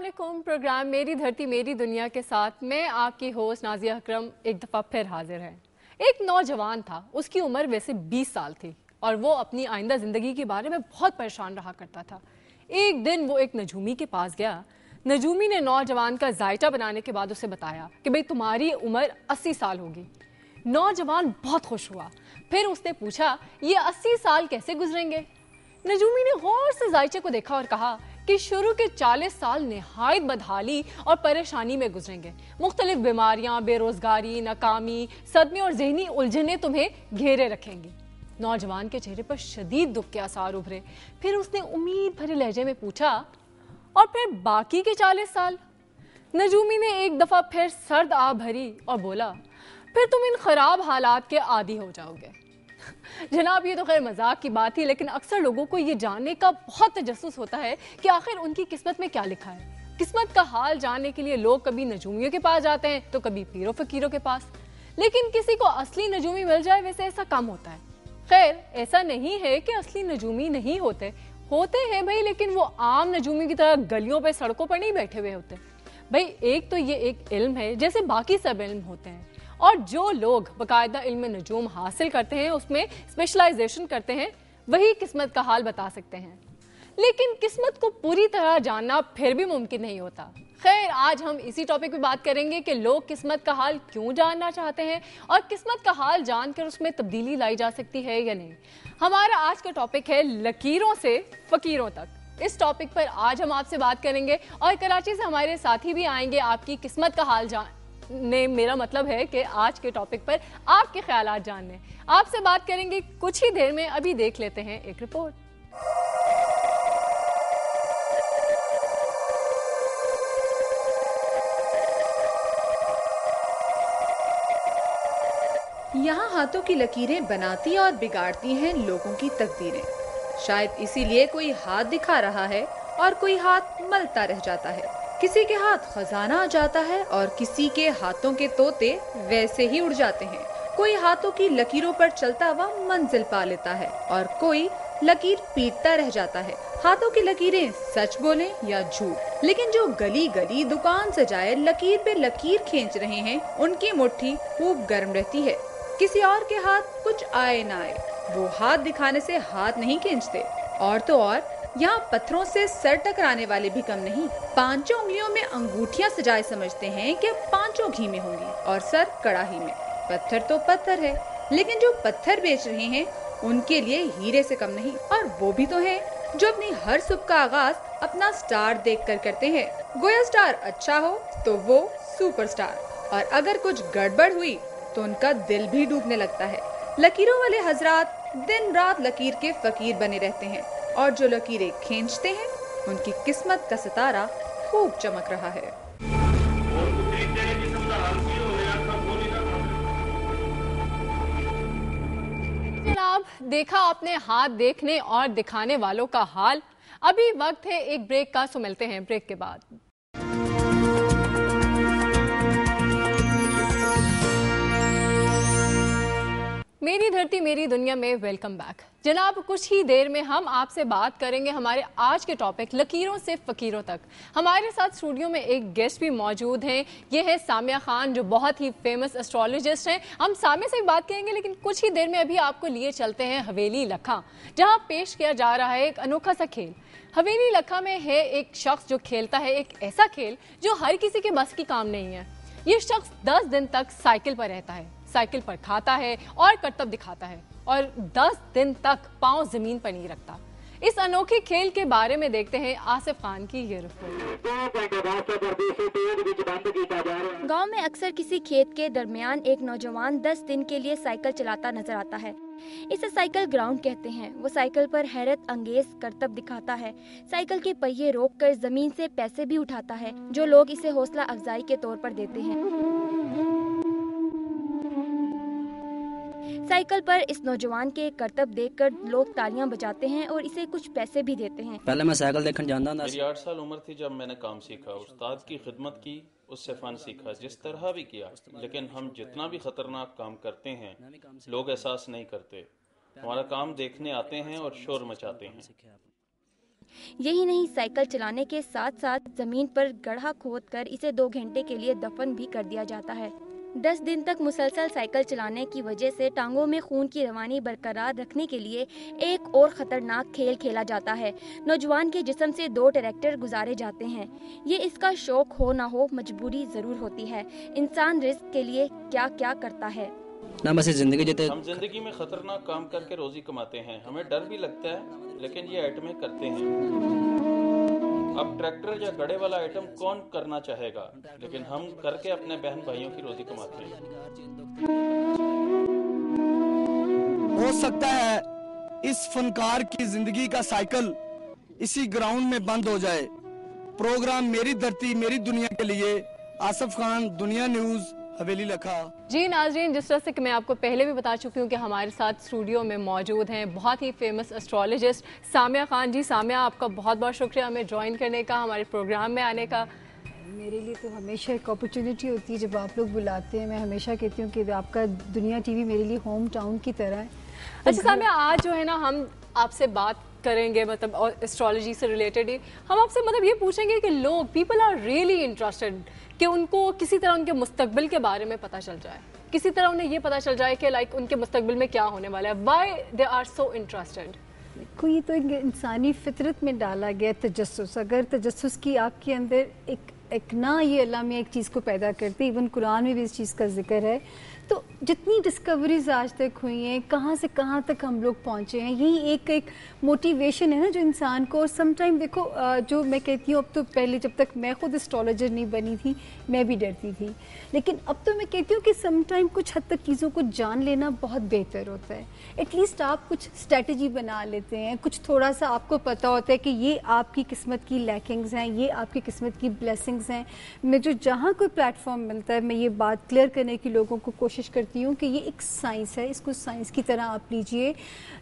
अस्सलामुअलैकुम। प्रोग्राम मेरी धरती मेरी दुनिया के साथ मैं आपकी होस्ट नाजिया अकरम एक दफ़ा फिर हाजिर है। एक नौजवान था, उसकी उम्र वैसे 20 साल थी और वो अपनी आइंदा ज़िंदगी के बारे में बहुत परेशान रहा करता था। एक दिन वो एक नजूमी के पास गया। नजूमी ने नौजवान का जायचा बनाने के बाद उसे बताया कि भाई तुम्हारी उम्र 80 साल होगी। नौजवान बहुत खुश हुआ। फिर उसने पूछा, ये 80 साल कैसे गुजरेंगे? नजूमी ने गौर से जायचे को देखा और कहा कि शुरू के 40 साल निहायत बदहाली और परेशानी में गुजरेंगे। मुख्तलिफ बीमारियां, बेरोजगारी, नाकामी, सदमे और जहनी उलझने तुम्हें घेरे रखेंगी। नौजवान के चेहरे पर शदीद दुख के आसार उभरे। फिर उसने उम्मीद भरे लहजे में पूछा, और फिर बाकी के 40 साल? नजूमी ने एक दफा फिर सर्द आ भरी और बोला, फिर तुम इन खराब हालात के आदी हो जाओगे। जनाब, ये तो खैर मजाक की बात थी, लेकिन अक्सर लोगों को ये जानने का बहुत तजस्सुस होता है कि आखिर उनकी किस्मत में क्या लिखा है। किस्मत का हाल जानने के लिए लोग कभी नजूमियों के पास जाते हैं तो कभी पीरों फकीरों के पास, लेकिन किसी को असली नजूमी मिल जाए वैसे ऐसा कम होता है। खैर, ऐसा नहीं है कि असली नजूमी नहीं होते हैं भाई, लेकिन वो आम नजूमी की तरह गलियों पे सड़कों पर नहीं बैठे हुए होते भाई। एक तो ये एक इल्म है जैसे बाकी सब इल्म होते हैं, और जो लोग बाकायदा इल्म नजूम हासिल करते हैं, उसमें स्पेशलाइजेशन करते हैं, वही किस्मत का हाल बता सकते हैं। लेकिन किस्मत को पूरी तरह जानना फिर भी मुमकिन नहीं होता। खैर, आज हम इसी टॉपिक पे बात करेंगे कि लोग किस्मत का हाल क्यों जानना चाहते हैं और किस्मत का हाल जानकर उसमें तब्दीली लाई जा सकती है या नहीं। हमारा आज का टॉपिक है लकीरों से फकीरों तक। इस टॉपिक पर आज हम आपसे बात करेंगे और कराची से हमारे साथी भी आएंगे आपकी किस्मत का हाल जानने। मेरा मतलब है कि आज के टॉपिक पर आपके ख्यालात जानने। आपसे बात करेंगे कुछ ही देर में। अभी देख लेते हैं एक रिपोर्ट। यहाँ हाथों की लकीरें बनाती और बिगाड़ती हैं लोगों की तकदीरें। शायद इसीलिए कोई हाथ दिखा रहा है और कोई हाथ मलता रह जाता है। किसी के हाथ खजाना आ जाता है और किसी के हाथों के तोते वैसे ही उड़ जाते हैं। कोई हाथों की लकीरों पर चलता हुआ मंजिल पा लेता है और कोई लकीर पीटता रह जाता है। हाथों की लकीरें सच बोलें या झूठ, लेकिन जो गली गली दुकान सजाए लकीर पे लकीर खींच रहे हैं, उनकी मुट्ठी खूब गर्म रहती है। किसी और के हाथ कुछ आए ना आए, वो हाथ दिखाने से हाथ नहीं खींचते। और तो और यहाँ पत्थरों से सर टकराने वाले भी कम नहीं। पांचों उंगलियों में अंगूठियाँ सजाए समझते हैं कि पांचों घी में होंगी और सर कड़ाही में। पत्थर तो पत्थर है, लेकिन जो पत्थर बेच रहे हैं उनके लिए हीरे से कम नहीं। और वो भी तो है जो अपनी हर सुबह का आगाज अपना स्टार देखकर करते हैं। गोया स्टार अच्छा हो तो वो सुपरस्टार, और अगर कुछ गड़बड़ हुई तो उनका दिल भी डूबने लगता है। लकीरों वाले हजरात दिन रात लकीर के फकीर बने रहते हैं, और जो लकीरें खींचते हैं उनकी किस्मत का सितारा खूब चमक रहा है। जनाब, देखा आपने हाथ देखने और दिखाने वालों का हाल। अभी वक्त है एक ब्रेक का, सो मिलते हैं ब्रेक के बाद। मेरी धरती मेरी दुनिया में वेलकम बैक। जनाब, कुछ ही देर में हम आपसे बात करेंगे हमारे आज के टॉपिक लकीरों से फकीरों तक। हमारे साथ स्टूडियो में एक गेस्ट भी मौजूद हैं। ये है सामिया खान, जो बहुत ही फेमस एस्ट्रोलॉजिस्ट हैं। हम सामिया से बात करेंगे, लेकिन कुछ ही देर में अभी आपको लिए चलते हैं हवेली लखा, जहां पेश किया जा रहा है एक अनोखा सा खेल। हवेली लखा में है एक शख्स जो खेलता है एक ऐसा खेल जो हर किसी के बस की काम नहीं है। ये शख्स 10 दिन तक साइकिल पर रहता है, साइकिल पर खाता है और करतब दिखाता है, और 10 दिन तक पांव जमीन पर नहीं रखता। इस अनोखे खेल के बारे में देखते हैं आसिफ खान की ये रिपोर्ट। गांव में अक्सर किसी खेत के दरमियान एक नौजवान 10 दिन के लिए साइकिल चलाता नजर आता है। इसे साइकिल ग्राउंड कहते हैं। वो साइकिल पर हैरत अंगेज करतब दिखाता है। साइकिल के पहिए रोककर जमीन से पैसे भी उठाता है, जो लोग इसे हौसला अफजाई के तौर पर देते हैं। साइकिल पर इस नौजवान के करतब देखकर लोग तालियां बजाते हैं और इसे कुछ पैसे भी देते हैं। पहले मैं साइकिल देखने जाता था। मेरी 8 साल उम्र थी जब मैंने काम सीखा। उस्ताद की खिदमत की, उससे फन सीखा, जिस तरह भी किया। लेकिन हम जितना भी खतरनाक काम करते हैं लोग एहसास नहीं करते। हमारा काम देखने आते हैं और शोर मचाते हैं। यही नहीं, साइकिल चलाने के साथ साथ जमीन पर गड्ढा खोद कर इसे 2 घंटे के लिए दफन भी कर दिया जाता है। 10 दिन तक मुसलसल साइकिल चलाने की वजह से टांगों में खून की रवानी बरकरार रखने के लिए एक और खतरनाक खेल खेला जाता है। नौजवान के जिस्म से 2 ट्रैक्टर गुजारे जाते हैं। ये इसका शौक हो ना हो, मजबूरी जरूर होती है। इंसान रिस्क के लिए क्या क्या करता है। हम जिंदगी में खतरनाक काम करके रोजी कमाते हैं। हमें डर भी लगता है, लेकिन ये आइटमें करते हैं। अब ट्रैक्टर या गड़े वाला आइटम कौन करना चाहेगा, लेकिन हम करके अपने बहन भाइयों की रोजी कमाते हैं। हो सकता है इस फनकार की जिंदगी का साइकिल इसी ग्राउंड में बंद हो जाए। प्रोग्राम मेरी धरती मेरी दुनिया के लिए आसिफ खान, दुनिया न्यूज, हवेली लखा। जी नाज़रीन, जिस तरह से कि मैं आपको पहले भी बता चुकी हूँ कि हमारे साथ स्टूडियो में मौजूद हैं बहुत ही फेमस एस्ट्रोलॉजिस्ट सामिया खान जी। सामिया, आपका बहुत बहुत शुक्रिया हमें ज्वाइन करने का, हमारे प्रोग्राम में आने का। मेरे लिए तो हमेशा एक अपॉर्चुनिटी होती है जब आप लोग बुलाते हैं। मैं हमेशा कहती हूँ कि आपका दुनिया टीवी मेरे लिए होम टाउन की तरह है। अच्छा सामिया, आज जो है ना हम आपसे बात करेंगे मतलब एस्ट्रोलॉजी से रिलेटेड ही हम आपसे मतलब ये पूछेंगे कि लोग पीपल आर रियली इंटरेस्टेड कि उनको किसी तरह उनके मुस्तकबिल के बारे में पता चल जाए, किसी तरह उन्हें ये पता चल जाए कि लाइक उनके मुस्तकबिल में क्या होने वाला है। Why they are so interested? देखो, ये तो एक इंसानी फितरत में डाला गया तजस्सुस। अगर तजस्सुस की आपके अंदर एक ना ये अल्लाह में एक चीज़ को पैदा करते, इवन कुरान में भी इस चीज़ का जिक्र है। तो जितनी डिस्कवरीज आज तक हुई हैं, कहाँ से कहाँ तक हम लोग पहुँचे हैं, यही एक मोटिवेशन है ना जो इंसान को। और समटाइम देखो, जो मैं कहती हूँ, अब तो पहले जब तक मैं खुद एस्ट्रोलॉजर नहीं बनी थी मैं भी डरती थी, लेकिन अब तो मैं कहती हूँ कि समटाइम कुछ हद तक चीज़ों को जान लेना बहुत बेहतर होता है। एटलीस्ट आप कुछ स्ट्रेटजी बना लेते हैं, कुछ थोड़ा सा आपको पता होता है कि ये आपकी किस्मत की लैकिंग्स हैं, ये आपकी किस्मत की ब्लेसिंग्स हैं। मैं जो जहाँ कोई प्लेटफॉर्म मिलता है मैं ये बात क्लियर करने की लोगों को कोशिश करती हूँ कि ये एक साइंस है, इसको साइंस की तरह आप लीजिए।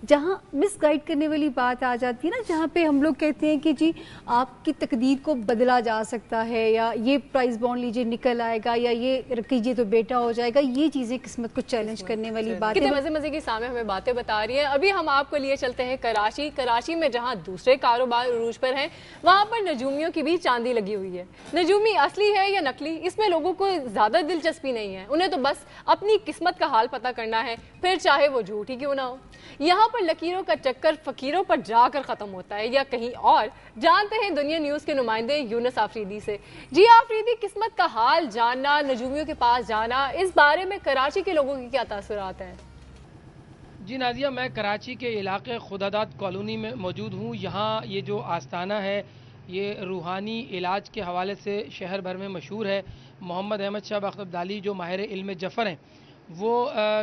जहाँ मिसगाइड करने वाली बात आ जाती है ना, जहाँ पे हम लोग कहते हैं कि जी आपकी तकदीर को बदला जा सकता है, या ये प्राइस बॉन्ड लीजिए निकल आएगा, या ये कीजिए तो बेटा हो जाएगा, ये चीज़ें किस्मत को चैलेंज करने वाली बात है। मजे मजे की सामने हमें बातें बता रही है। अभी हम आपको लिए चलते हैं कराची में, जहाँ दूसरे कारोबार उरूज पर हैं। वहाँ पर नजूमियों की भी चांदी लगी हुई है। नजूमी असली है या नकली, इसमें लोगों को ज़्यादा दिलचस्पी नहीं है। उन्हें तो बस अपनी किस्मत का हाल पता करना है, फिर चाहे वो झूठ ही क्यों ना हो। यहाँ पर लकीरों का चक्कर फकीरों पर जाकर खत्म होता है या कहीं और। जानते हैं दुनिया न्यूज़ के नुमाइंदे यूनुस आफरीदी से। जी आफरीदी, किस्मत का हाल जानना, नजूमियों के पास जाना, इस बारे में कराची के लोगों की क्या तासुरात हैं? जी नाजिया, मैं कराची के इलाके खुदादाद कॉलोनी में मौजूद हूँ। यहाँ ये जो आस्ताना है ये रूहानी इलाज के हवाले से शहर भर में मशहूर है। मोहम्मद अहमद शाह बख्त अब्दाली जो माहिर इल्म जफ़र हैं वो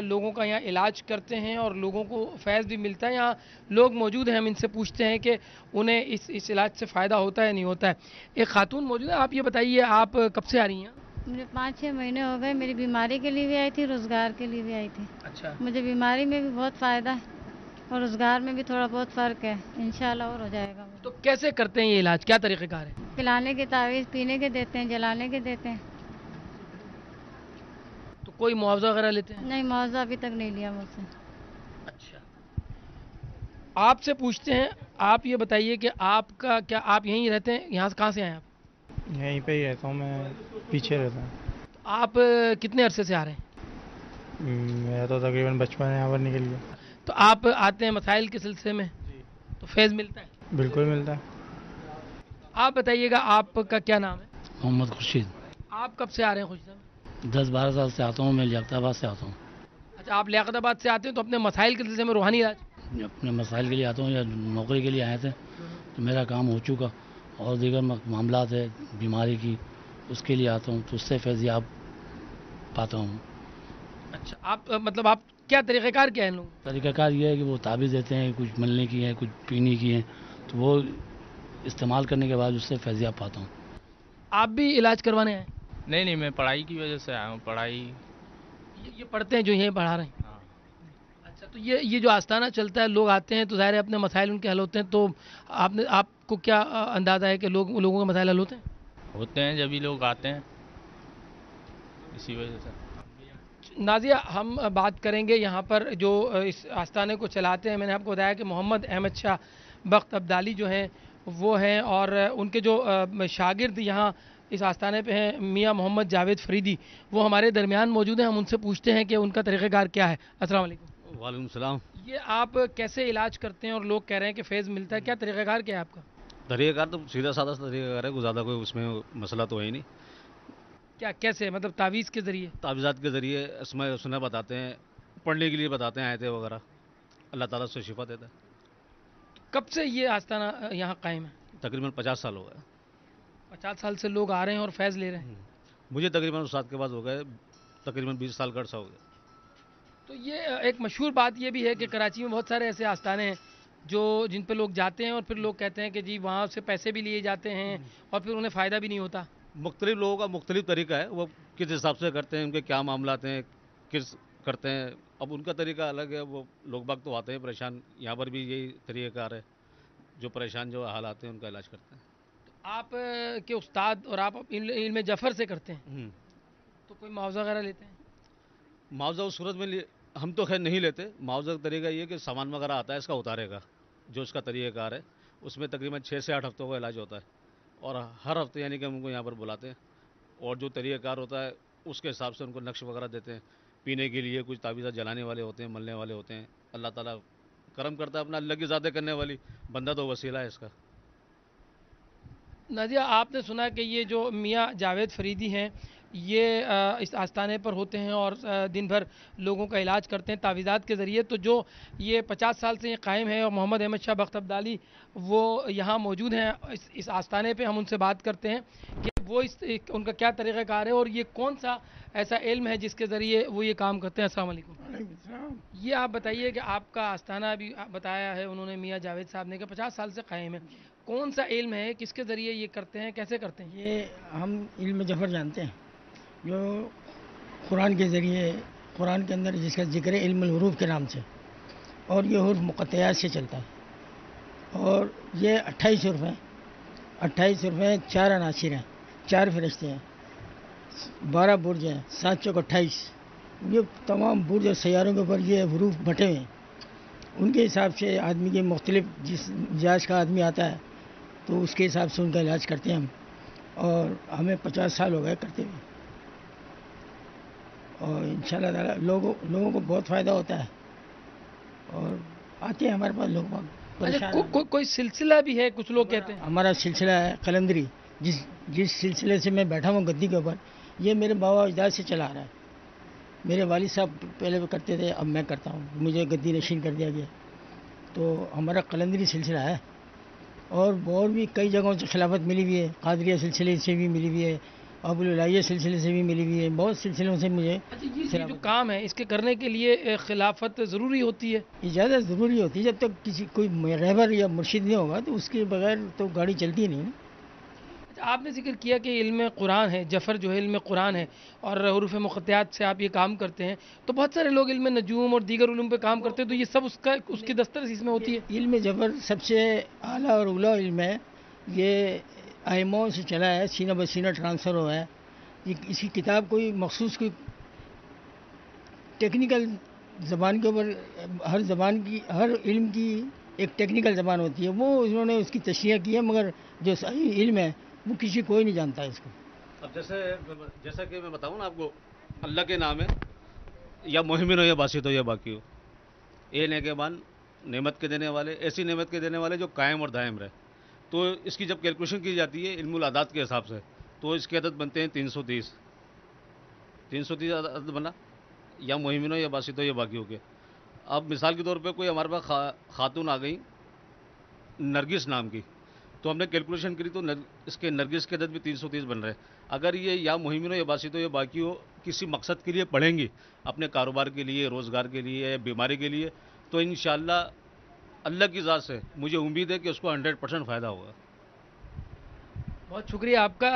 लोगों का यहाँ इलाज करते हैं और लोगों को फैज़ भी मिलता है। यहाँ लोग मौजूद हैं, हम इनसे पूछते हैं कि उन्हें इस इलाज से फ़ायदा होता है नहीं होता है। एक खातून मौजूद है, आप ये बताइए आप कब से आ रही हैं? मुझे 5-6 महीने हो गए। मेरी बीमारी के लिए भी आई थी, रोज़गार के लिए भी आई थी। अच्छा। मुझे बीमारी में भी बहुत फ़ायदा है और रोज़गार में भी थोड़ा बहुत फ़र्क है, इंशाल्लाह और हो जाएगा। तो कैसे करते हैं ये इलाज, क्या तरीक़ेकार है? पिलाने के तावीज़, पीने के देते हैं, जलाने के देते हैं। तो कोई मुआवजा वगैरह लेते हैं? नहीं, मुआवजा अभी तक नहीं लिया मुझसे। अच्छा, आपसे पूछते हैं, आप ये बताइए कि आपका क्या, आप यहीं रहते हैं? यहाँ से कहाँ से आए आप? यहीं पे ही रहता हूँ, मैं पीछे रहता हूँ। तो आप कितने अरसे से आ रहे हैं? मेरा तो तकरीबन बचपन है यहाँ पर निकल गया। तो आप आते हैं मसाइल के सिलसिले में, तो फैज़ मिलता है? बिल्कुल मिलता है। आप बताइएगा आपका क्या नाम है? मोहम्मद खुर्शीद। आप कब से आ रहे हैं खुर्शीद? 10-12 साल से आता हूँ, मैं लियाकताबाद से आता हूँ। अच्छा, आप लियाकताबाद से आते हैं तो अपने मसाइल के सिलसिले में रूहानी इलाज? अपने मसाइल के लिए आता हूँ या नौकरी के लिए आए थे तो मेरा काम हो चुका और दीगर मामलात है बीमारी की, उसके लिए आता हूँ तो उससे फैज़याब पाता हूँ। अच्छा, आप मतलब आप क्या तरीक़ेकार क्या है लोग? तरीक़ेकार ये है कि वो ताबीज़ देते हैं, कुछ मलने की है, कुछ पीने की है, तो वो इस्तेमाल करने के बाद उससे फैज़याब पाता हूँ। आप भी इलाज करवाने आए? नहीं, मैं पढ़ाई की वजह से आया हूँ। पढ़ाई ये पढ़ते हैं जो यहीं पढ़ा रहे हैं? हाँ। अच्छा, तो ये जो आस्ताना चलता है, लोग आते हैं तो ज़ाहिर है अपने मसाइल उनके हल होते हैं, तो आपको क्या अंदाज़ा है कि लोगों के मसाइल हल होते हैं? होते हैं, जब भी लोग आते हैं, इसी वजह से। नाजिया, हम बात करेंगे यहाँ पर जो इस आस्ताने को चलाते हैं। मैंने आपको बताया कि मोहम्मद अहमद शाह बख्त अब्दाली जो हैं وہ ہیں، اور ان کے جو شاگرد یہاں اس آستانے پہ ہیں میاں محمد جاوید فریدی، وہ ہمارے درمیان موجود ہیں. ہم ان سے پوچھتے ہیں کہ ان کا طریقہ کار کیا ہے. السلام علیکم. وعلیکم السلام. یہ آپ کیسے علاج کرتے ہیں اور لوگ کہہ رہے ہیں کہ فیض ملتا ہے، کیا طریقہ کار کیا ہے آپ کا؟ طریقہ کار تو سیدھا سادہ طریقہ کار ہے، زیادہ کوئی اس میں مسئلہ تو ہے ہی نہیں. کیا کیسے، مطلب تعویذ کے ذریعے؟ تعویذات کے ذریعے اسماء حسنہ بتاتے ہیں، پڑھنے کے لیے بتاتے ہیں آیتیں وغیرہ، اللہ تعالیٰ سے شفا دیتا ہے. کب سے یہ آستانہ یہاں قائم ہے؟ تقریباً 50 سال ہو گئے. 50 سال سے لوگ آ رہے ہیں اور فیض لے رہے ہیں. مجھے تقریباً استاد کے بعد ہو گئے تقریباً 20 سال کا عرصہ ہو گیا. تو یہ ایک مشہور بات یہ بھی ہے کہ کراچی میں بہت سارے ایسے آستانے ہیں جن پہ لوگ جاتے ہیں اور پھر لوگ کہتے ہیں کہ جی وہاں سے پیسے بھی لیے جاتے ہیں اور پھر انہیں فائدہ بھی نہیں ہوتا. مختلف لوگوں کا مختلف طریقہ ہے، وہ کس حساب سے کرتے ہیں، ان کے کیا معاملات ہیں، کس کرتے ہیں. اب ان کا طریقہ الگ ہے. وہ لوگ باغ تو آتے ہیں پریشان، یہاں پر بھی یہی طریقہ کار ہے، جو پریشان جو حالات ہیں ان کا علاج کرتے ہیں. آپ کے استاد اور آپ علم جفر سے کرتے ہیں تو کوئی معاوضہ وغیرہ لیتے ہیں؟ معاوضہ اس صورت میں ہم تو خیر نہیں لیتے. معاوضہ کا طریقہ یہ کہ سامان وغیرہ آتا ہے اس کا اتارے گا، جو اس کا طریقہ کار ہے اس میں تقریباً 6 سے 8 ہفتوں کا علاج ہوتا ہے، اور ہر ہفتے یعنی کہ ہم ان کو یہاں پر بلاتے ہیں اور جو طریقہ کار ہوتا ہے اس کے حساب سے ان کو نقش وغیرہ دیتے ہیں. پینے کے لیے کچھ تعویذات جلانے والے ہوتے ہیں، ملنے والے ہوتے ہیں. اللہ تعالیٰ کرم کرتا ہے اپنا، اللہ کی ذاتیں کرنے والی، بندہ تو وسیلہ ہے اس کا. نازیہ، آپ نے سنا کہ یہ جو میاں جاوید فریدی ہیں یہ اس آستانے پر ہوتے ہیں اور دن بھر لوگوں کا علاج کرتے ہیں تعویذات کے ذریعے. تو جو یہ 50 سال سے یہ قائم ہے اور محمد احمد شاہ بخت ابدالی وہ یہاں موجود ہیں اس آستانے پہ. ہم ان سے بات کرتے ہیں کہ وہ ان کا کیا طریقہ کار ہے اور یہ کون سا ایسا علم ہے جس کے ذریعے وہ یہ کام کرتے ہیں. السلام علیکم. یہ آپ بتائیے کہ آپ کا آستانہ بھی بتایا ہے انہوں نے میاں جاوید صاحب نے کہ 50 سال سے قائم ہے، کون سا علم ہے، کس کے ذریعے یہ کرتے ہیں، کیسے کرتے ہیں؟ یہ ہم علم جفر جانتے ہیں، جو قرآن کے ذریعے، قرآن کے اندر جس کا ذکر ہے علم الحروف کے نام سے، اور یہ حروف مقطعات سے چلتا ہے. اور یہ 28 حروف ہیں. 28 حروف ہیں، 4 عناصر ہیں، 4 فرشتے ہیں، 12 برج ہیں، 7 چوک 28. یہ تمام برج اور سیاروں کے اوپر یہ حروف بٹے ہوئے ہیں. ان کے حساب سے آدمی کے مختلف جس مزاج کا آدمی آتا ہے تو اس کے حساب سے ان کا علاج کرتے ہیں ہم. اور ہمیں 50 سال ہو گئے کرتے ہوئے، اور انشاءاللہ تعالیٰ لوگوں کو بہت فائدہ ہوتا ہے اور آتے ہیں ہمارے پاس لوگ پریشان. کوئی سلسلہ بھی ہے؟ کچھ لوگ کہتے ہیں ہمارا سلسلہ ہے قلندری، جس سلسلے سے میں بیٹھا ہوں گدی کے اوپر، یہ میرے بابا اجداد سے چلا آ رہا ہے. میرے والد صاحب پہلے وہ کرتے تھے، اب میں کرتا ہوں، مجھے گدی نشین کر دیا گیا. تو ہمارا قلندری سلسلہ ہے، اور بھی کئی جگہوں سے خلافت ملی ہوئی ہے. قادریہ سلسلے سے بھی ملی ہوئی ہے، ابو العالیہ سلسلے سے بھی ملی ہوئی ہے، بہت سلسلوں سے مجھے. یہ جو کام ہے اس کے کرنے کے لیے خلافت ضروری ہوتی ہے؟ اجازت ضروری ہوتی ہے. جب تک کوئی رہبر یا مرشد نہیں ہوگا تو اس کے بغیر تو گاڑی چلتی نہیں. آپ نے ذکر کیا کہ علم قرآن ہے، جفر جو ہے علم قرآن ہے اور حروف مقطعات سے آپ یہ کام کرتے ہیں، تو بہت سارے لوگ علم نجوم اور دیگر علوم پہ کام کرتے ہیں، تو یہ سب اس کی دسترس اس میں ہوتی ہے؟ علم جفر سب سے اعلیٰ اور اولیٰ علم ہے. یہ ائموں سے چلا ہے، سینہ بہ سینہ ٹرانسفر ہوا ہے. اس کی کتاب کوئی مخصوص کوئی ٹیکنیکل زبان کے اوپر، ہر علم کی ایک ٹیکنیکل زبان ہوتی ہے، وہ انہوں نے اس کی تشریح کی ہے، مگر جو صحیح علم ہے وہ کوئی نہیں جانتا اس کو. اب جیسا کہ میں بتاؤں نا آپ کو، اللہ کے نام ہے، یا مہمن ہو یا باسط ہو یا باقی ہو، اے نگہبان، نعمت کے دینے والے، ایسی نعمت کے دینے والے جو قائم اور دائم رہے. تو اس کی جب کیلکولیشن کی جاتی ہے علم العداد کے حساب سے، تو اس کے عدد بنتے ہیں 330 عدد بنا، یا مہمن ہو یا باسط ہو یا باقی ہو کے. اب مثال کے طور پہ کوئی ہمارے پاس خاتون آ گئی نرگس نام کی، تو ہم نے کیلکولیشن کری تو اس کے نرگس کے عدد بھی 330 بن رہے. اگر یہ یا مہمن ہو یا باسط ہو یا باقی ہو کسی مقصد کے لیے پڑھیں گی، اپنے کاروبار کے لیے، روزگار کے لیے یا بیماری کے لیے، تو انشاءاللہ اللہ کی ذات سے مجھے امید ہے کہ اس کو 100% فائدہ ہوگا. بہت شکریہ آپ کا.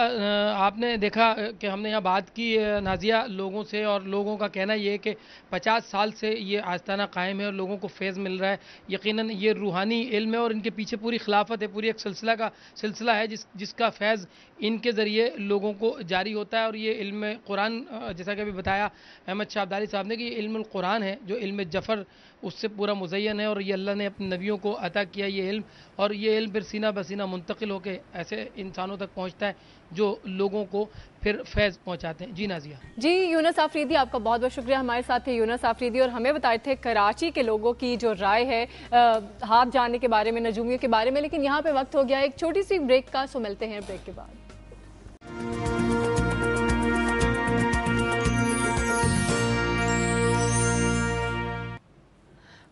آپ نے دیکھا کہ ہم نے یہاں بات کی نازیہ لوگوں سے, اور لوگوں کا کہنا یہ ہے کہ 50 سال سے یہ آستانہ قائم ہے اور لوگوں کو فیض مل رہا ہے. یقیناً یہ روحانی علم ہے اور ان کے پیچھے پوری خلافت ہے, پوری ایک سلسلہ ہے جس کا فیض ان کے ذریعے لوگوں کو جاری ہوتا ہے. اور یہ علم قرآن, جیسا کہ ابھی بتایا احمد شاہ عبداری صاحب نے, کہ یہ علم القرآن ہے جو علم جفر اس سے پورا مزین ہے, اور یہ اللہ نے اپنے نبیوں کو عطا کیا یہ علم, اور یہ علم پھر سینہ بسینہ منتقل ہو کے ایسے انسانوں تک پہنچتا ہے جو لوگوں کو پھر فیض پہنچاتے ہیں. جی نازیہ. جی یونس آفریدی, آپ کا بہت بہت شکریہ. ہمارے ساتھ تھے یونس آفریدی اور ہمیں بتائے تھے کراچی کے لوگوں کی جو رائے ہے ہاتھ جاننے کے بارے میں, نجومیوں کے بارے میں. لیکن یہاں پہ وقت ہو گیا ایک چھوٹی سی بریک کا, سو ملتے ہیں بریک کے بعد.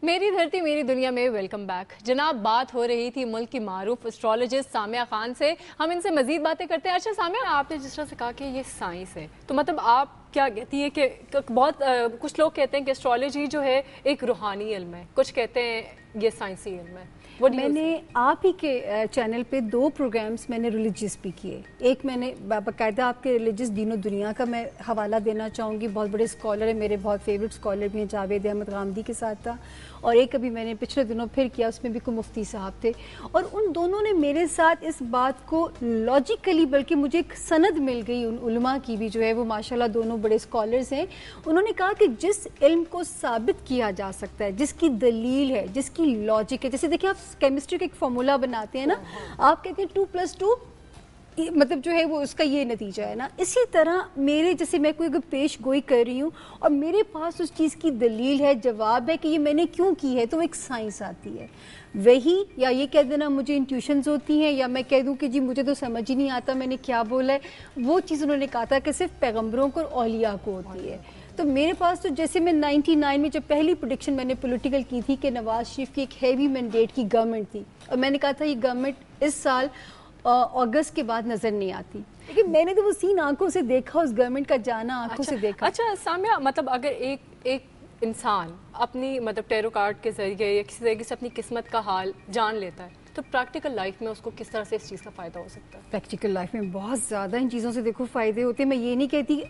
میری دھرتی میری دنیا میں ویلکم بیک. جناب, بات ہو رہی تھی ملک کی معروف اسٹرالوجسٹ سامیہ خان سے. ہم ان سے مزید باتیں کرتے ہیں. اچھا سامیہ, آپ نے جس طرح سے کہا کہ یہ سائنس ہے, تو مطلب آپ کیا کہتی ہیں کہ بہت کچھ لوگ کہتے ہیں کہ اسٹرالوجی جو ہے ایک روحانی علم ہے, کچھ کہتے ہیں یہ سائنسی علم ہے. میں نے آپ ہی کے چینل پہ 2 پروگرامز میں نے ریلیجیس بھی کیے. ایک میں نے باقاعدہ آپ کے ریلیجیس دین و دنیا کا میں حوالہ دینا چاہوں گی. بہت بڑے اسکالر ہیں, میرے بہت فیوریٹ اسکالر بھی ہیں, جاوید احمد غامدی کے ساتھ تھا. اور ایک ابھی میں نے پچھلے دنوں پھر کیا, اس میں بھی کوئی مفتی صاحب تھے. اور ان دونوں نے میرے ساتھ اس بات کو لاجیکلی, بلکہ مجھے ایک سند مل گئی ان علماء کی بھی, جو ہے وہ ماشاءاللہ دونوں بڑے اسکالرز ہیں. انہوں نے کہا کہ جس علم کو ثابت کیا جا سکتا ہے, جس کی دلیل ہے, جس کی لاجک ہے, جیسے دیکھیں آپ کیمسٹری کا ایک فارمولا بناتے ہیں نا, آپ کہتے ہیں 2+2 مطلب جو ہے وہ اس کا یہ نتیجہ ہے نا. اسی طرح میرے جیسے میں کوئی اگر پیش گوئی کر رہی ہوں اور میرے پاس اس چیز کی دلیل ہے, جواب ہے کہ یہ میں نے کیوں کی ہے, تو ایک سائنس آتی ہے. وہی یا یہ کہہ دینا مجھے انٹیوشنز ہوتی ہیں, یا میں کہہ دوں کہ جی مجھے تو سمجھ ہی نہیں آتا میں نے کیا بولا ہے, وہ چیز انہوں نے کہا تھا کہ صرف پیغمبروں کو اور اولیاء کو ہوتی ہے. تو میرے پاس تو جیسے میں 99 میں جب پہلی پریڈکشن میں نے پولیٹیکل کی تھی کہ نواز شریف کی ایک ہیوی مینڈیٹ کی گورنمنٹ تھی, اور میں نے کہا تھا یہ گورنمنٹ اس سال اگست کے بعد نظر نہیں آتی, لیکن میں نے تو وہ سین آنکھوں سے دیکھا, اس گورنمنٹ کا جانا آنکھوں سے دیکھا. اچھا سامیہ, مطلب اگر ایک انسان اپنی مطلب ٹیرو کارڈ کے ذریعے یا کسی طریقے سے اپنی قسمت کا حال جان لیتا ہے, تو پریکٹیکل لائف میں اس کو کس طرح سے اس چیز کا فائدہ ہو سکتا ہے؟ پریکٹیکل لائف میں بہت زیادہ ان چیزوں سے دیکھو فائدے ہوتے ہیں. میں یہ نہیں کہتی,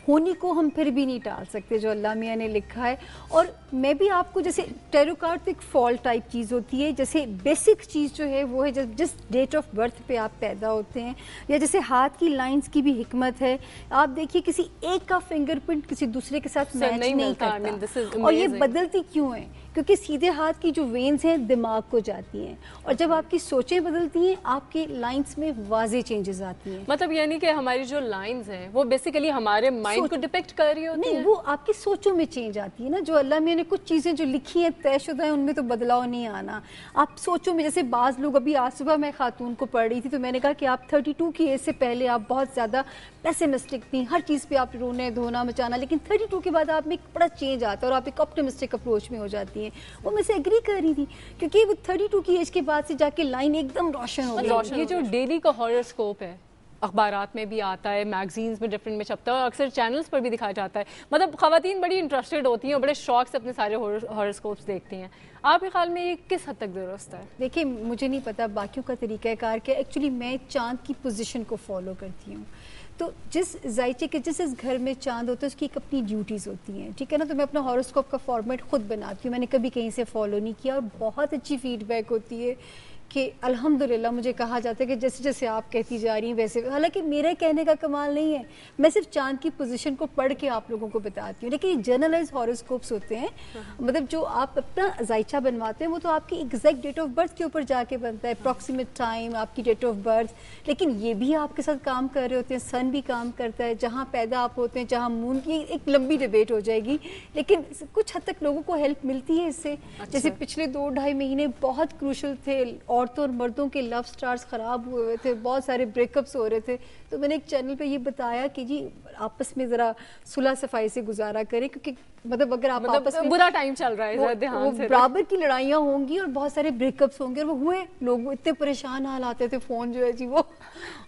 ہونی کو ہم پھر بھی نہیں ٹال سکتے جو اللہ میاں نے لکھا ہے. اور میں بھی آپ کو جیسے ٹیرو کارڈ تو ایک فال ٹائپ چیز ہوتی ہے, جیسے بیسک چیز جو ہے وہ ہے جس ڈیٹ آف برتھ پہ آپ پیدا ہوتے ہیں, یا جیسے ہاتھ کی لائنز کی بھی حکمت ہے. آپ دیکھیے کسی ایک کا فنگر پرنٹ کسی دوسرے کے ساتھ میچ نہیں کرتا, اور یہ بدلتی کیوں ہے؟ کیونکہ سیدھے ہاتھ کی جو وینز ہیں دماغ کو جاتی ہیں, اور جب آپ کی سوچیں بدلتی ہیں آپ کی لائنز میں واضح چینجز آتی ہیں. مطلب یعنی کہ ہماری جو لائنز ہیں وہ بیسیکلی ہمارے مائنڈ کو ڈپیکٹ کر رہی ہوتی ہیں. نہیں, وہ آپ کی سوچوں میں چینج آتی ہے نا. جو اللہ میں نے کچھ چیزیں جو لکھی ہیں طے شدہ ہیں, ان میں تو بدلاؤ نہیں آنا. آپ سوچوں میں, جیسے بعض لوگ, ابھی آج صبح میں خاتون کو پڑھ رہی تھی تو میں نے کہا کہ آپ 32 کی ایج سے پہلے آپ بہت زیادہ پیسمسٹک تھیں, ہر چیز پہ آپ رونے دھونا مچانا, لیکن 32 کے بعد آپ میں ایک بڑا چینج آتا ہے اور آپ ایک آپٹمسٹک اپروچ میں ہو جاتی ہیں. وہ میں سے ایگری کر رہی تھی, کیونکہ وہ 32 کی ایج کے بعد سے جا کے لائن ایک دم روشن ہو گئی. یہ جو ڈیلی کا ہاروسکوپ ہے اخبارات میں بھی آتا ہے, میگزینز میں ڈفرینٹ میں چھپتا ہے, اور اکثر چینلز پر بھی دکھایا جاتا ہے. مطلب خواتین بڑی انٹرسٹڈ ہوتی ہیں اور بڑے شوق سے اپنے سارے ہاروسکوپس دیکھتی ہیں. آپ کے خیال میں یہ کس حد تک درست ہے؟ دیکھیں, مجھے نہیں پتا باقیوں کا طریقہ کار کیا. ایکچولی میں چاند کی پوزیشن کو فالو کرتی ہوں. تو جس زائچے کے جس گھر میں چاند ہوتا ہے اس کی ایک اپنی ڈیوٹیز ہوتی ہیں, ٹھیک ہے نا. تو میں اپنا ہاروسکوپ کا فارمیٹ خود بناتی ہوں, میں نے کبھی کہیں سے فالو نہیں کیا, اور بہت اچھی فیڈ بیک ہوتی ہے کہ الحمدللہ مجھے کہا جاتا ہے کہ جیسے جیسے آپ کہتی جا رہی ہیں ویسے. حالانکہ میرا کہنے کا کمال نہیں ہے, میں صرف چاند کی پوزیشن کو پڑھ کے آپ لوگوں کو بتاتی ہوں. لیکن یہ جرنلائز ہاروسکوپس ہوتے ہیں, مطلب جو آپ اپنا ذائچہ بنواتے ہیں وہ تو آپ کی ایگزیکٹ ڈیٹ آف برتھ کے اوپر جا کے بنتا ہے, اپروکسیمیٹ ٹائم, آپ کی ڈیٹ آف برتھ. لیکن یہ بھی آپ کے ساتھ کام کر رہے ہوتے ہیں, سن بھی کام کرتا ہے, جہاں پیدا آپ ہوتے ہیں, جہاں مون کی ایک لمبی ڈیبیٹ ہو جائے گی, لیکن کچھ حد تک لوگوں کو ہیلپ ملتی ہے اس سے. جیسے پچھلے 2-2.5 مہینے بہت کروشل تھے, عورتوں اور مردوں کے لو سٹارز خراب ہوئے ہوئے تھے, بہت سارے بریک اپس ہو رہے تھے. تو میں نے ایک چینل پہ یہ بتایا کہ جی آپس میں ذرا صلح صفائی سے گزارا کریں, کیونکہ مطلب اگر آپ آپس میں برا ٹائم چل رہا ہے, دھیان سے برابر کی لڑائیاں ہوں گی اور بہت سارے بریک اپس ہوں گے, اور وہ ہوئے, لوگ اتنے پریشان حال آتے تھے, فون جو ہے جی وہ.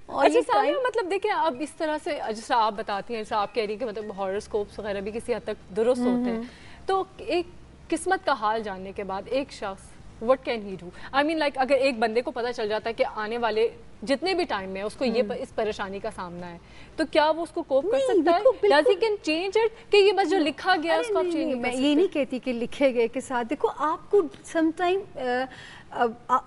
اور یہ سامنے مطلب دیکھیں اب اس طرح سے جیسا آپ بتاتی ہیں, جیسا آپ کہہ رہی ہیں کہ مطلب ہاروسکوپس وغیرہ بھی کسی حد تک درست ہوتے ہیں, تو ایک قسمت کا حال جاننے کے بعد ایک شخص what can he do? I mean like अगर एक बंदे को पता चल जाता है कि आने वाले जितने भी टाइम में उसको ये इस परेशानी का सामना है, तो क्या वो उसको कोप कर सकता है? Does he can change it? कि ये बस जो लिखा गया उसको आप चेंज नहीं कर सकते? मैं ये नहीं कहती कि लिखे गए के साथ, देखो आपको समटाइम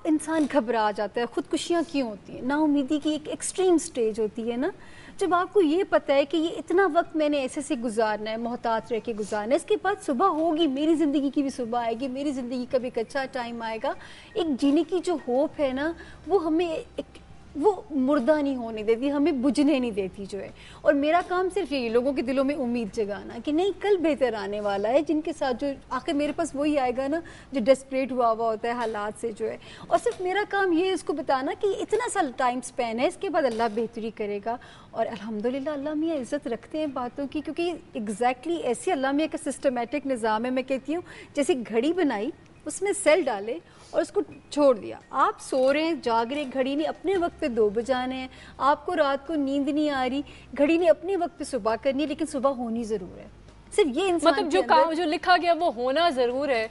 इंसान घबरा जाता है, खुदकुशियाँ क्यों होती हैं, नाउमीदी की एक एक्सट्रीम स्टेज होती है ना, जब आपको ये पता है कि ये इतना वक्त मैंने ऐसे से गुजारना है, मोहतात रह के गुजारना है, इसके बाद सुबह होगी, मेरी ज़िंदगी की भी सुबह आएगी, मेरी ज़िंदगी का भी एक अच्छा टाइम आएगा, एक जीने की जो होप है ना वो हमें वो मुर्दा नहीं होने देती, हमें बुझने नहीं देती जो है। और मेरा काम सिर्फ यही लोगों के दिलों में उम्मीद जगाना कि नहीं कल बेहतर आने वाला है, जिनके साथ जो आखिर मेरे पास वही आएगा ना जो डेस्परेट हुआ होता है हालात से जो है। और सिर्फ मेरा काम ये है इसको बताना कि इतना सा टाइम स्पेन है, इसके बाद अल्लाह बेहतरी करेगा। और अल्हम्दुलिल्लाह अल्लाह मियाँ इज़्ज़त रखते हैं बातों की, क्योंकि एग्जैक्टली ऐसे अल्लाह मियाँ का सिस्टमेटिक निज़ाम है। मैं कहती हूँ जैसे घड़ी बनाई, उसमें सेल डाले और उसको छोड़ दिया, आप सो रहे हैं जाग रहे, घड़ी ने अपने वक्त पे 2 बजाने हैं, आपको रात को नींद नहीं आ रही, घड़ी ने अपने वक्त पे सुबह करनी है, लेकिन सुबह होनी ज़रूर है। सिर्फ ये इंसान मतलब जो काम जो लिखा गया वो होना ज़रूर है,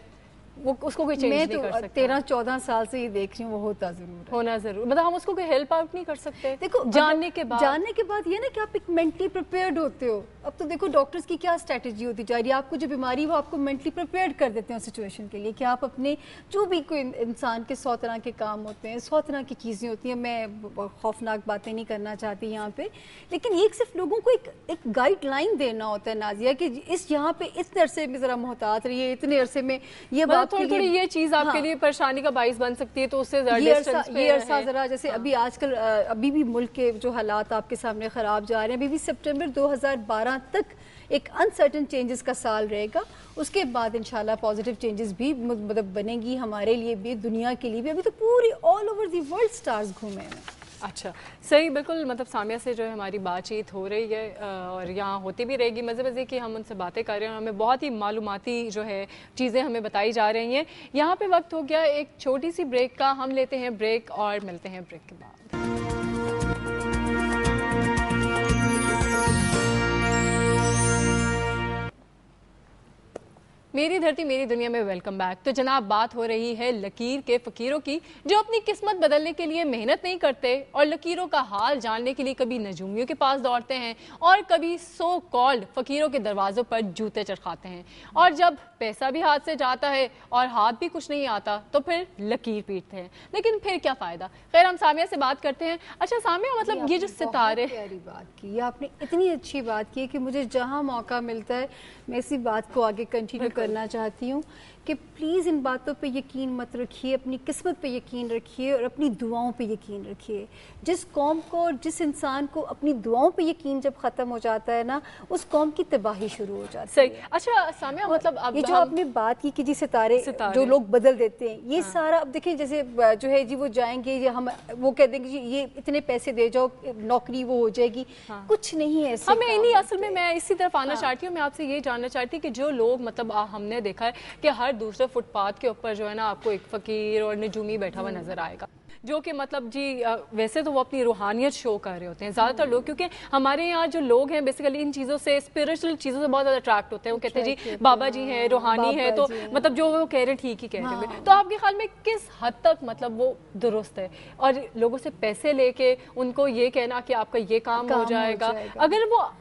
वो उसको कोई चेंज नहीं कर सकता। 13-14 साल से ये देख रही हूँ, वो होता जरूर है, होना जरूर, मतलब हम उसको कोई हेल्प आउट नहीं कर सकते। देखो जानने के बाद ये ना कि आप एक मेंटली प्रिपेयर्ड होते हो। अब तो देखो डॉक्टर्स की क्या स्ट्रेटजी होती जा रही है, आपको जो बीमारी वो आपको मेंटली प्रिपेयर्ड कर देते हैं सिचुएशन के लिए कि आप अपने जो भी कोई इंसान के 100 तरह के काम होते हैं, 100 तरह की चीज़ें होती हैं। मैं खौफनाक बातें नहीं करना चाहती यहाँ पे, लेकिन एक सिर्फ लोगों को एक गाइडलाइन देना होता है नाजिया कि इस यहाँ पे इस अरसे में ज़रा मोहतात रहिए, इतने अरसे में ये बात थोड़ी ये चीज़ आपके लिए परेशानी का बाइस बन सकती है, तो उससे ये अरसा ज़रा जैसे अभी आजकल अभी भी मुल्क के जो हालात आपके सामने ख़राब जा रहे हैं, अभी भी सितंबर 2012 तक एक अनसर्टन चेंजेस का साल रहेगा, उसके बाद इंशाल्लाह पॉजिटिव चेंजेस भी मतलब बनेगी हमारे लिए भी, दुनिया के लिए भी। अभी तो पूरी all over the world stars घूमे हैं। अच्छा सही, बिल्कुल, मतलब सामिया से जो है हमारी बातचीत हो रही है और यहाँ होती भी रहेगी, मज़े कि हम उनसे बातें कर रहे हैं और हमें बहुत ही मालूमाती जो है चीज़ें हमें बताई जा रही हैं। यहाँ पे वक्त हो गया एक छोटी सी ब्रेक का, हम लेते हैं ब्रेक और मिलते हैं ब्रेक के बाद। मेरी धरती मेरी दुनिया में वेलकम बैक। तो जनाब बात हो रही है लकीर के फ़कीरों की, जो अपनी किस्मत बदलने के लिए मेहनत नहीं करते और लकीरों का हाल जानने के लिए कभी नजूमियों के पास दौड़ते हैं और कभी सो कॉल्ड फ़कीरों के दरवाज़ों पर जूते चरखाते हैं। और जब पैसा भी हाथ से जाता है और हाथ भी कुछ नहीं आता तो फिर लकीर पीटते हैं, लेकिन फिर क्या फ़ायदा। खैर हम सामिया से बात करते हैं। अच्छा सामिया, मतलब ये जो सितारे, प्यारी बात की आपने, इतनी अच्छी बात की कि मुझे जहाँ मौका मिलता है मैं इसी बात को आगे कंटिन्यू करना चाहती हूँ कि प्लीज़ इन बातों पे यकीन मत रखिए, अपनी किस्मत पे यकीन रखिए और अपनी दुआओं पे यकीन रखिए। जिस कौम को और जिस इंसान को अपनी दुआओं पे यकीन जब ख़त्म हो जाता है ना, उस कौम की तबाही शुरू हो जाती है। सही। अच्छा सामिया, मतलब अब ये जो आपने बात की कि जी सितारे जो लोग बदल देते हैं, ये सारा अब देखिए जैसे जो है जी वो जाएंगे, ये हम वो कह देंगे जी ये इतने पैसे दे जाओ नौकरी वो हो जाएगी, कुछ नहीं है ऐसे। हमें इन्हीं असल में मैं इसी तरफ आना चाहती हूँ। मैं आपसे ये जानना चाहती हूँ कि जो लोग मतलब हमने देखा है कि हर दूसरे फुटपाथ के ऊपर जो है ना आपको एक फ़कीर और नजूमी बैठा हुआ नजर आएगा, जो कि मतलब जी वैसे तो वो अपनी रूहानियत शो कर रहे होते हैं ज़्यादातर लोग, क्योंकि हमारे यहाँ जो लोग हैं बेसिकली इन चीज़ों से, स्पिरिचुअल चीज़ों से बहुत ज़्यादा अट्रैक्ट होते हैं। वो कहते हैं जी बाबा जी हैं, रूहानी है, तो मतलब जो वो कह रहे ठीक ही कह रहे हैं। तो आपके ख्याल में किस हद तक मतलब वो दुरुस्त है? और लोगों से पैसे लेके उनको ये कहना कि आपका ये काम हो जाएगा,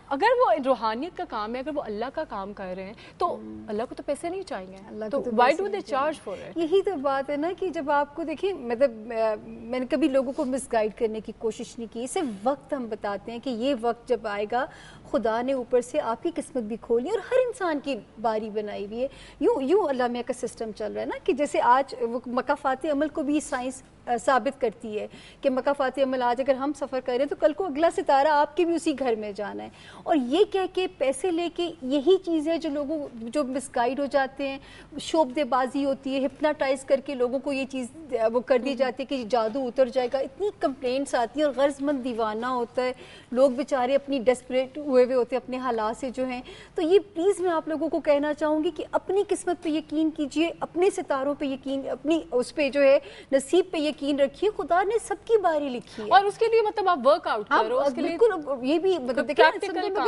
अगर वो रूहानियत का काम है, अगर वो अल्लाह का काम कर रहे हैं तो अल्लाह को तो पैसे नहीं चाहिए, तो why do they charge for it? यही तो बात है ना कि जब आपको देखिए, मतलब मैंने कभी लोगों को मिसगाइड करने की कोशिश नहीं की, सिर्फ वक्त हम बताते हैं कि ये वक्त जब आएगा खुदा ने ऊपर से आपकी किस्मत भी खोली और हर इंसान की बारी बनाई हुई है। यूं अल्लाह मियां का सिस्टम चल रहा है ना कि जैसे आज वो मकाफाती अमल को भी साइंस साबित करती है कि मकाफाती अमल आज अगर हम सफ़र कर रहे हैं तो कल को अगला सितारा आपके भी उसी घर में जाना है। और ये कह के पैसे लेके, यही चीज़ है जो लोगों जो मिसगाइड हो जाते हैं, शोबदेबाजी होती है, हिप्नाटाइज करके लोगों को ये चीज़ वो कर दी जाती है कि जादू उतर जाएगा। इतनी कंप्लेंट्स आती हैं और गर्ज़मंद दीवाना होता है, लोग बेचारे अपनी डेस्परेट हुए हुए होते हैं अपने हालात से जो हैं। तो ये प्लीज़ मैं आप लोगों को कहना चाहूँगी कि अपनी किस्मत पे यकीन कीजिए, अपने सितारों पे यकीन, अपनी उस पर जो है नसीब पे یقین رکھیے خدا نے سب کی باری لکھی ہے، اور اس کے لیے مطلب آپ ورک آؤٹ کرو، اس کے لیے بالکل یہ بھی مطلب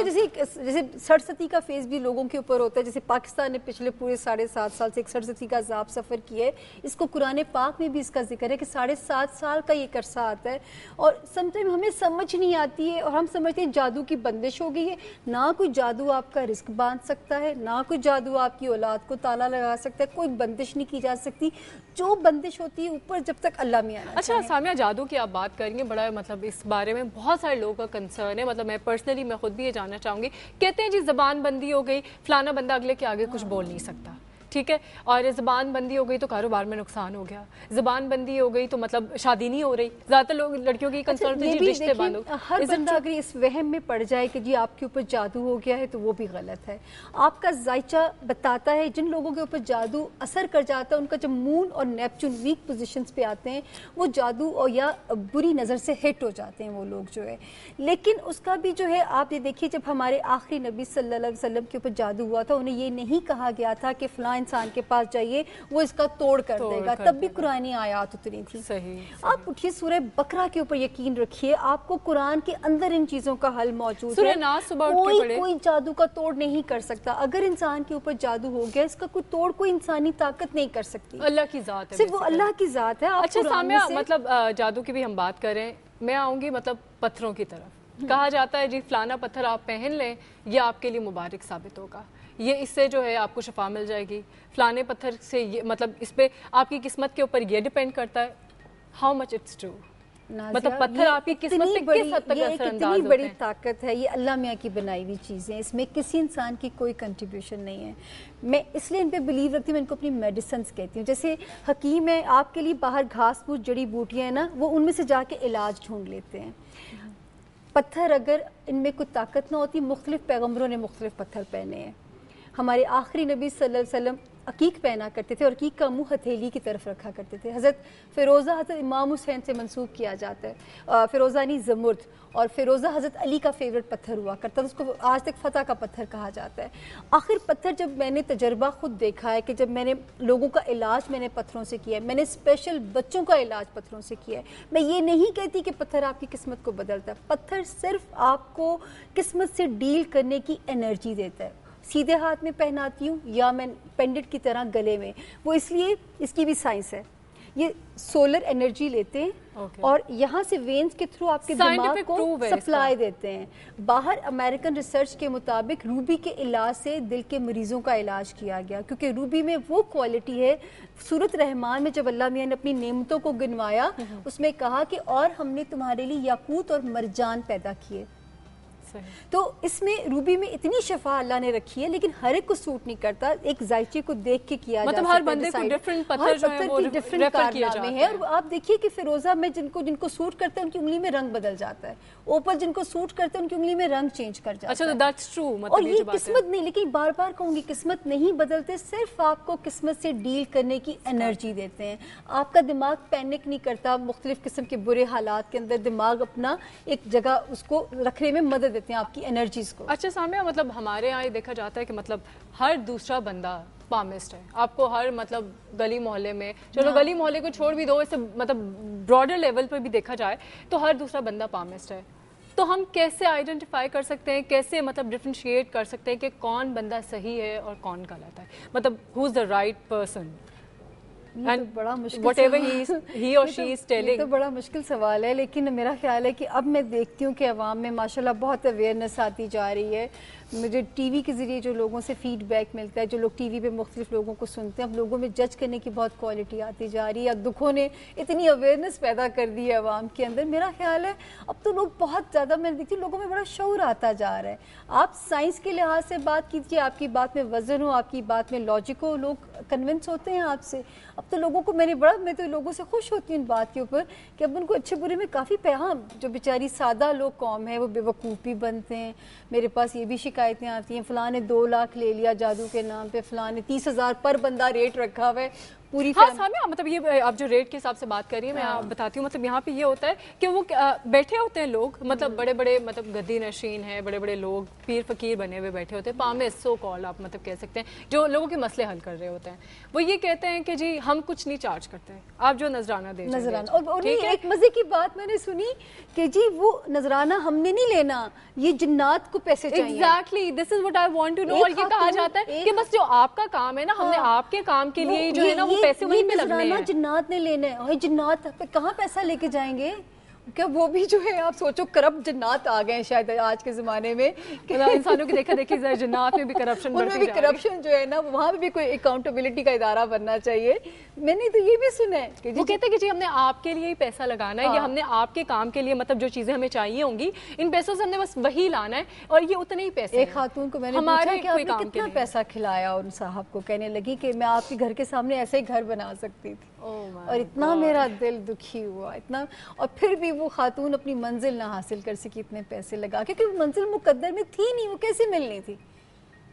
جیسے سرستی کا فیز بھی لوگوں کے اوپر ہوتا ہے، جیسے پاکستان نے پچھلے پورے 7.5 سال سے ایک سرستی کا عذاب سفر کیا ہے، اس کو قرآن پاک میں بھی اس کا ذکر ہے کہ 7.5 سال کا یہ عرصہ آتا ہے، اور سم ٹائم ہمیں سمجھ نہیں آتی ہے اور ہم سمجھتے ہیں جادو کی بندش ہو گئی ہے. نہ کوئی جادو آپ کا رزق باندھ سکتا ہے، نہ کوئی جادو آپ کی اولاد کو تالا لگا سکتا ہے، کوئی بندش نہیں کی جا سکتی. جو بندش ہوتی ہے اوپر جب تک اللہ میں آنا. اچھا سامیہ، جادو کی آپ بات کریں گے، بڑا مطلب اس بارے میں بہت سارے لوگوں کا کنسرن ہے، مطلب میں پرسنلی میں خود بھی یہ جاننا چاہوں گی. کہتے ہیں جی زبان بندی ہو گئی، فلانا بندہ اگلے کے آگے کچھ بول نہیں سکتا، ٹھیک ہے، اور زبان بندی ہو گئی تو کاروبار میں نقصان ہو گیا، زبان بندی ہو گئی تو مطلب شادی نہیں ہو رہی. زیادہ تر لوگ لڑکیوں کی کنسرن یہ جی بھی رشتے بند ہو. ہر بندہ اگر اس وہم میں پڑ جائے کہ جی آپ کے اوپر جادو ہو گیا ہے تو وہ بھی غلط ہے. آپ کا ذائچہ بتاتا ہے، جن لوگوں کے اوپر جادو اثر کر جاتا ہے ان کا جب مون اور نیپچون ویک پوزیشنز پہ آتے ہیں وہ جادو اور یا بری نظر سے ہٹ ہو جاتے ہیں وہ لوگ جو ہے. لیکن اس کا بھی جو ہے آپ یہ دیکھیے، جب ہمارے آخری نبی صلی اللہ علیہ وسلم کے اوپر جادو ہوا تھا انہیں یہ نہیں کہا گیا تھا کہ فلاں انسان کے پاس جائیے وہ اس کا توڑ کر دے گا، تب بھی قرآنی آیات اتری تھی. آپ اٹھیے سورہ بقرہ کے اوپر یقین رکھیے، آپ کو قرآن کے اندر ان چیزوں کا حل موجود ہے. کوئی جادو کا توڑ نہیں کر سکتا. اگر انسان کے اوپر جادو ہو گیا اس کا کوئی توڑ کوئی انسانی طاقت نہیں کر سکتی. اللہ کی ذات ہے، صرف وہ اللہ کی ذات ہے. اچھا سامیہ، مطلب جادو کی بھی ہم بات کریں، میں آؤں گی مطلب پتھروں کی طرف. کہا جاتا ہے جی فلانا پتھر آپ پہن لیں یہ آپ کے لیے مبارک ثابت ہوگا، یہ اس سے جو ہے آپ کو شفا مل جائے گی. فلانے پتھر سے یہ مطلب اس پہ آپ کی قسمت کے اوپر یہ ڈیپینڈ کرتا ہے. How much it's true? مطلب پتھر آپ کی قسمت پہ کس حد تک اثر انداز ہوتے ہیں؟ اتنی بڑی طاقت ہے، یہ اللہ میاں کی بنائی ہوئی چیزیں، اس میں کسی انسان کی کوئی کنٹریبیوشن نہیں ہے. میں اس لیے ان پہ بلیو رکھتی ہوں، میں ان کو اپنی میڈیسنز کہتی ہوں. جیسے حکیم ہے آپ کے لیے باہر گھاس پھوس جڑی بوٹیاں ہیں نا، وہ ان میں سے جا کے علاج ڈھونڈ لیتے ہیں. پتھر اگر ان میں کوئی طاقت نہ ہوتی، مختلف پیغمبروں نے مختلف پتھر پہنے ہیں. ہمارے آخری نبی صلی اللہ علیہ وسلم عقیق پہنا کرتے تھے اور عقیق کا منہ ہتھیلی کی طرف رکھا کرتے تھے. حضرت فیروزہ حضرت امام حسین سے منسوب کیا جاتا ہے. فیروزانی زمرد، اور فیروزہ حضرت علی کا فیوریٹ پتھر ہوا کرتا ہے، اس کو آج تک فتح کا پتھر کہا جاتا ہے. آخر پتھر جب میں نے تجربہ خود دیکھا ہے کہ جب میں نے لوگوں کا علاج میں نے پتھروں سے کیا ہے، میں نے اسپیشل بچوں کا علاج پتھروں سے کیا ہے. میں یہ نہیں کہتی کہ پتھر آپ کی قسمت کو بدلتا ہے، پتھر صرف آپ کو قسمت سے ڈیل کرنے کی انرجی دیتا ہے. سیدھے ہاتھ میں پہناتی ہوں یا میں پینڈنٹ کی طرح گلے میں، وہ اس لیے اس کی بھی سائنس ہے. یہ سولر انرجی لیتے ہیں اور یہاں سے وینز کے تھرو آپ کے دماغ کو سپلائی دیتے ہیں. باہر امریکن ریسرچ کے مطابق روبی کے علاج سے دل کے مریضوں کا علاج کیا گیا، کیونکہ روبی میں وہ کوالٹی ہے. سورۃ رحمان میں جب اللہ میاں نے اپنی نعمتوں کو گنوایا اس میں کہا کہ اور ہم نے تمہارے لیے یاقوت اور مرجان پیدا کیے. تو اس میں روبی میں اتنی شفا اللہ نے رکھی ہے، لیکن ہر ایک کو سوٹ نہیں کرتا. ایک ذائچے کو دیکھ کے کیا جا سکتا ہے، مطلب ہر بندے کو ڈیفرنٹ پتھر جو ہے وہ ڈیفرنٹ کارنامے ہیں. اور آپ دیکھیے کہ فیروزہ میں جن کو سوٹ کرتا ہے ان کی انگلی میں رنگ بدل جاتا ہے، اوپر جن کو سوٹ کرتا ہے ان کی انگلی میں رنگ چینج کر جاتا ہے. That's true. اور یہ قسمت نہیں، لیکن بار بار کہوں گی قسمت نہیں بدلتے، صرف آپ کو قسمت سے ڈیل کرنے کی انرجی دیتے ہیں. آپ کا دماغ پینک نہیں کرتا. مختلف قسم کے برے حالات کے اندر دماغ اپنا ایک جگہ اس کو رکھنے میں مدد دیتے ہیں آپ کی انرجی. اچھا سامیہ، مطلب ہمارے یہاں یہ دیکھا جاتا ہے کہ مطلب ہر دوسرا بندہ پامسٹ ہے. آپ کو ہر مطلب گلی محلے میں، چلو گلی محلے کو چھوڑ بھی دو، اسے مطلب براڈر لیول پر بھی دیکھا جائے تو ہر دوسرا بندہ پامسٹ ہے. تو ہم کیسے آئیڈینٹیفائی کر سکتے ہیں، کیسے مطلب ڈفرینشیٹ کر سکتے ہیں کہ کون بندہ صحیح ہے اور کون غلط ہے؟ مطلب ہو از دا رائٹ پرسن؟ بڑا مشکل یہ تو بڑا مشکل سوال ہے، لیکن میرا خیال ہے کہ اب میں دیکھتی ہوں کہ عوام میں ماشاءاللہ بہت اویئرنیس آتی جا رہی ہے. مجھے ٹی وی کے ذریعے جو لوگوں سے فیڈ بیک ملتا ہے، جو لوگ ٹی وی پہ مختلف لوگوں کو سنتے ہیں، اب لوگوں میں جج کرنے کی بہت کوالٹی آتی جا رہی ہے. دکھوں نے اتنی اویئرنیس پیدا کر دی ہے عوام کے اندر. میرا خیال ہے اب تو لوگ بہت زیادہ، میں دیکھتی ہوں لوگوں میں بڑا شعور آتا جا رہا ہے. آپ سائنس کے لحاظ سے بات کیجیے، آپ کی بات میں وزن ہو، آپ کی بات میں لاجک ہو، لوگ کنونس ہوتے ہیں آپ سے. اب تو لوگوں کو میں تو لوگوں سے خوش ہوتی ہوں ان بات کے اوپر کہ اب ان کو اچھے برے میں کافی پیغام، جو بیچاری سادہ لوگ قوم ہے وہ بے وقوف بھی بنتے ہیں. میرے پاس یہ بھی شکایتیں آتی ہیں فلاں نے 2 لاکھ لے لیا جادو کے نام پہ، فلاں نے 30,000 پر بندہ ریٹ رکھا ہوا ہے. पूरी हाँ सामिया, मतलब ये आप जो रेट के हिसाब से बात कर रही है, मैं आप बताती हूँ, मतलब यहाँ पे ये होता है कि वो बैठे होते हैं लोग, मतलब बड़े बड़े मतलब गद्दी नशीन है, बड़े बड़े लोग पीर फकीर बने हुए बैठे होते हैं, पामिस सो कॉल्ड आप मतलब कह सकते हैं, जो लोगों के मसले हल कर रहे होते हैं। वो ये कहते हैं कि जी हम कुछ नहीं चार्ज करते हैं, आप जो नजराना दे नजराना। और एक मजे की बात मैंने सुनी कि जी वो नजराना हमने नहीं लेना, ये जिन्नात को पैसे चाहिए। Exactly, this is what I want to know. और ये कहा जाता है कि बस जो आपका काम है ना, हमने आपके काम के लिए जो है ना वो पैसे वहीं पे लगने हैं। जिन्नात ने लेना है, जिन्नात पे कहाँ पैसा लेके जाएंगे? क्या वो भी जो है आप सोचो करप्ट जिन्नात आ गए हैं शायद आज के ज़माने में, इंसानों की देखा देखी जिन्नात में भी करप्शन, उनमें भी करप्शन जो है ना, वहाँ पे भी कोई अकाउंटेबिलिटी का इदारा बनना चाहिए। मैंने तो ये भी सुना है कि वो कहते हैं कि जी हमने आपके लिए ही पैसा लगाना है, या हमने आपके काम के लिए मतलब जो चीज़ें हमें चाहिए होंगी, इन पैसों से हमने बस वही लाना है, और ये उतने ही पैसे। एक खातून को मैंने पूछा कि आपने कितना पैसा खिलाया, उन साहब को कहने लगी कि मैं आपके घर के सामने ऐसे ही घर बना सकती थी। और इतना मेरा दिल दुखी हुआ, इतना। और फिर भी वो खातून अपनी मंजिल ना हासिल कर सकी इतने पैसे लगा, क्योंकि वो मंजिल मुकद्दर में थी नहीं, वो कैसे मिलनी थी।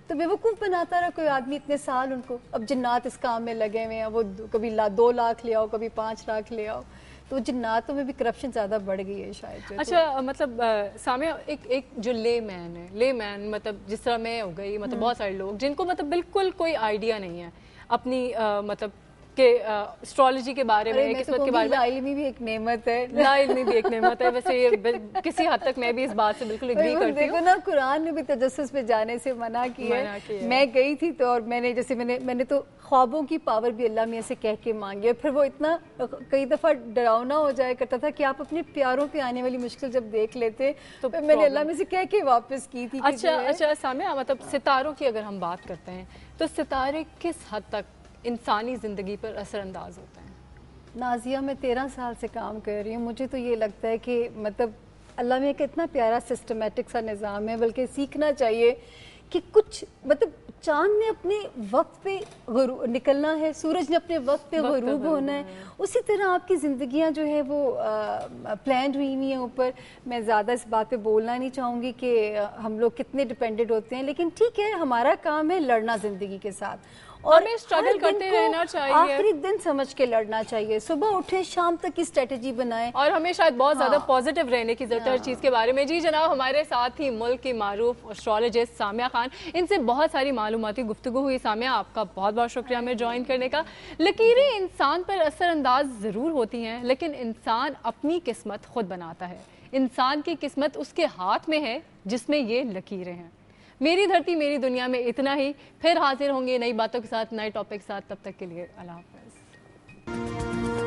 तो बेवकूफ़ बनाता रहा कोई आदमी इतने साल उनको। अब जिन्नात इस काम में लगे हुए हैं, वो कभी 2 लाख ले आओ, कभी 5 लाख ले आओ, तो जिन्नातों में भी करप्शन ज़्यादा बढ़ गई है शायद। अच्छा, मतलब सामिया एक जो ले मैन मतलब जिस तरह मैं हो गई, मतलब बहुत सारे लोग जिनको मतलब बिल्कुल कोई आइडिया नहीं है अपनी मतलब के एस्ट्रोलॉजी के बारे में, किस्मत के बारे में। लाइल्मी भी एक नेमत है, लाइल्मी भी एक नेमत है। वैसे ये किसी हद तक मैं भी इस बात से बिल्कुल एग्री करती हूँ। देखो ना, कुरान ने भी तजस्सुस पे जाने से मना किया है। मैं गई थी तो, और मैंने तो ख्वाबों की पावर भी अल्लाह मियां से कह के मांगी, फिर वो इतना कई दफ़ा डरावना हो जाया करता था कि आप अपने प्यारों पे आने वाली मुश्किल जब देख लेते तो मैंने अल्लाह में से कह के वापस की थी। अच्छा सामिया, मतलब सितारों की अगर हम बात करते हैं तो सितारे किस हद तक इंसानी ज़िंदगी पर असरअंदाज होते हैं? नाजिया, मैं 13 साल से काम कर रही हूँ, मुझे तो ये लगता है कि मतलब अल्लाह में एक इतना प्यारा सिस्टमेटिक सा निज़ाम है, बल्कि सीखना चाहिए कि कुछ मतलब चांद ने अपने वक्त पे निकलना है, सूरज ने अपने वक्त पे ग़ुरूब होना है, उसी तरह आपकी ज़िंदगियाँ जो है वो प्लान्ड हुई हुई हैं ऊपर। मैं ज़्यादा इस बात पे बोलना नहीं चाहूँगी कि हम लोग कितने डिपेंडेंट होते हैं, लेकिन ठीक है, हमारा काम है लड़ना ज़िंदगी के साथ, और हमें स्ट्रगल करते रहना चाहिए, आखिरी दिन समझ के लड़ना चाहिए, सुबह उठे शाम तक की स्ट्रेटजी बनाएं, और हमें शायद बहुत ज़्यादा पॉजिटिव रहने की ज़रूरत है हर चीज़ के बारे में। जी जनाब, हमारे साथ ही मुल्क की मारूफ एस्ट्रोलॉजिस्ट सामिया खान, इनसे बहुत सारी मालूमाती गुफ्तगू हुई। सामिया, आपका बहुत बहुत शुक्रिया हमें ज्वाइन करने का। लकीरें इंसान पर असरअंदाज ज़रूर होती हैं, लेकिन इंसान अपनी किस्मत खुद बनाता है। इंसान की किस्मत उसके हाथ में है जिसमें ये लकीरें हैं। मेरी धरती मेरी दुनिया में इतना ही। फिर हाजिर होंगे नई बातों के साथ, नए टॉपिक के साथ। तब तक के लिए अल्लाह हाफ़िज़।